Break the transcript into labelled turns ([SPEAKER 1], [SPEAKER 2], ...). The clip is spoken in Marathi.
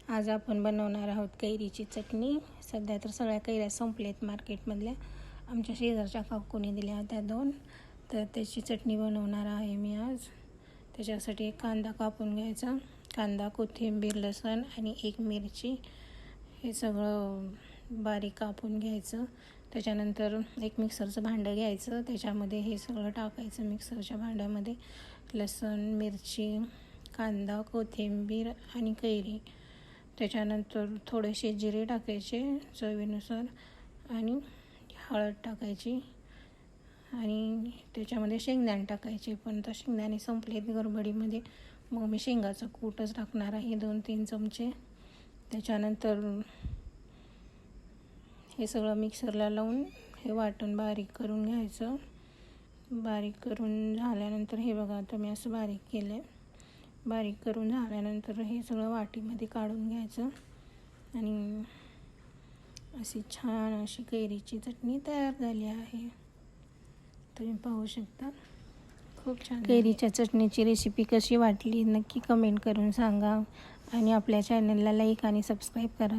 [SPEAKER 1] आज आपण बनवणार आहोत कैरीची चटणी। सध्या तर सगळ्या कैऱ्या संपल्यात मार्केटमधल्या। आमच्या शेजारच्या काकूने दिल्या होत्या 2, तर त्याची चटणी बनवणार आहे मी आज। त्याच्यासाठी एक कांदा कापून घ्यायचा, कांदा, कोथिंबीर, लसूण आणि एक मिरची हे सगळं बारीक कापून घ्यायचं। त्याच्यानंतर एक मिक्सरचं भांडं घ्यायचं, त्याच्यामध्ये हे सगळं टाकायचं मिक्सरच्या भांड्यामध्ये। लसूण, मिरची, कांदा, कोथिंबीर आणि कैरी। त्याच्यानंतर थोडेसे जिरे टाकायचे चवीनुसार आणि हळद टाकायची आणि त्याच्यामध्ये शेंगदाणे टाकायचे, पण तर शेंगदाणे संपलेत गडबडीमध्ये, मग मी शेंगाचं कूटच टाकणार आहे 2-3 चमचे। त्याच्यानंतर हे सगळं मिक्सरला लावून हे वाटण बारीक करून घ्यायचं। बारीक करून झाल्यानंतर हे बघा आता मी असं बारीक केलं। बारीक करून झाल्यानंतर हे सगळं वाटीमध्ये काढून घ्यायचं आणि अशी छान अशी कैरीची चटणी तयार झाली आहे। तुम्ही पाहू शकता, खूप छान। कैरीच्या चटणीची रेसिपी कशी वाटली नक्की कमेंट करून सांगा आणि आपल्या चॅनलला लाईक आणि सबस्क्राईब करा।